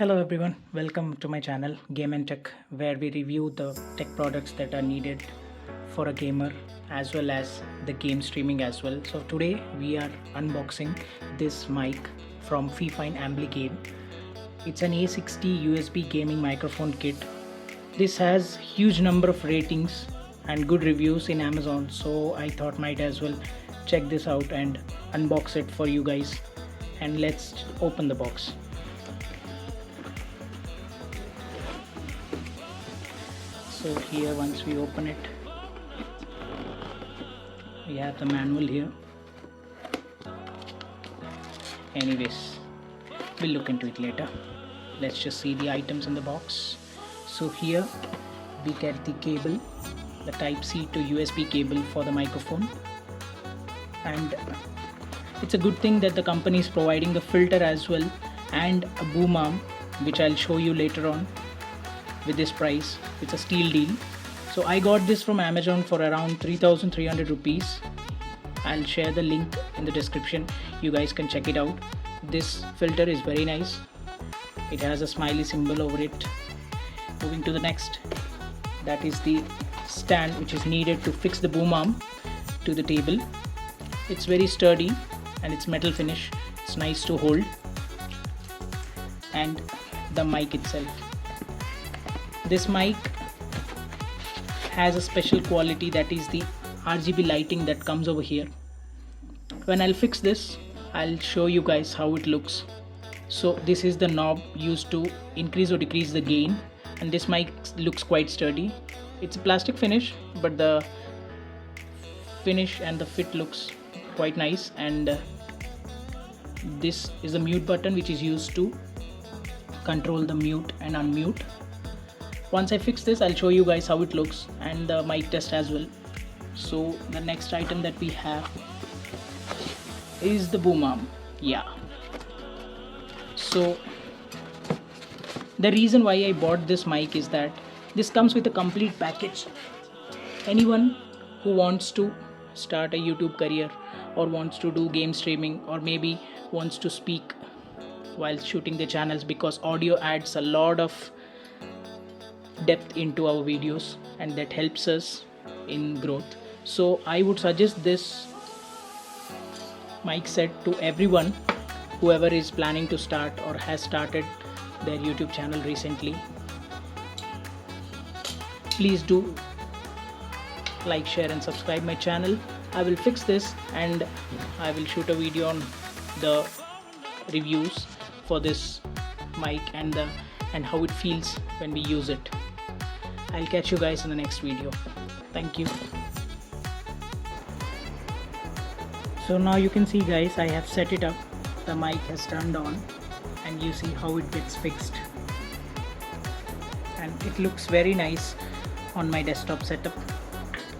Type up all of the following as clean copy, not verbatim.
Hello everyone, welcome to my channel Game and Tech, where we review the tech products that are needed for a gamer as well as the game streaming as well. So today we are unboxing this mic from Fifine A6T. It's an A6T USB gaming microphone kit. This has huge number of ratings and good reviews in Amazon, so I thought might as well check this out and unbox it for you guys. And let's open the box. So here, once we open it, we have the manual here. Anyways, we'll look into it later. Let's just see the items in the box. So here we get the cable, the Type-C to USB cable for the microphone, and it's a good thing that the company is providing the filter as well and a boom arm, which I'll show you later on. With this price, it's a steal deal. So I got this from Amazon for around 3,300 rupees. I'll share the link in the description, you guys can check it out. This filter is very nice. It has a smiley symbol over it. Moving to the next, that is the stand which is needed to fix the boom arm to the table. It's very sturdy and it's metal finish. It's nice to hold. And the mic itself. This mic has a special quality, that is the RGB lighting that comes over here. When I'll fix this, I'll show you guys how it looks. So this is the knob used to increase or decrease the gain, and this mic looks quite sturdy. It's a plastic finish, but the finish and the fit looks quite nice. And this is the mute button, which is used to control the mute and unmute. Once I fix this, I'll show you guys how it looks and the mic test as well. So the next item that we have is the boom arm. So the reason why I bought this mic is that this comes with a complete package. Anyone who wants to start a YouTube career or wants to do game streaming or maybe wants to speak while shooting the channels, because audio adds a lot of depth into our videos and that helps us in growth. So I would suggest this mic set to everyone, whoever is planning to start or has started their YouTube channel recently. Please do like, share and subscribe my channel. I will fix this and I will shoot a video on the reviews for this mic and how it feels when we use it. I'll catch you guys in the next video. Thank you. So now you can see guys, I have set it up. The mic has turned on and you see how it gets fixed. And it looks very nice on my desktop setup.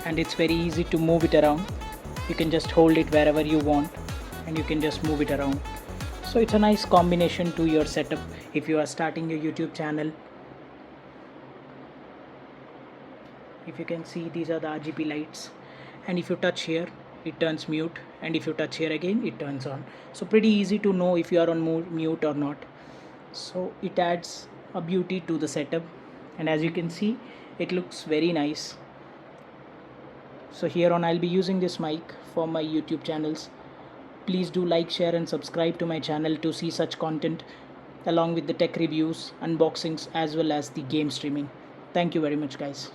And it's very easy to move it around. You can just hold it wherever you want and you can just move it around. So it's a nice combination to your setup if you are starting your YouTube channel. If you can see, these are the RGB lights, and if you touch here it turns mute, and if you touch here again it turns on. So pretty easy to know if you are on mute or not. So it adds a beauty to the setup, and as you can see, it looks very nice. So here on, I'll be using this mic for my YouTube channels. Please do like, share and subscribe to my channel to see such content along with the tech reviews, unboxings as well as the game streaming. Thank you very much guys.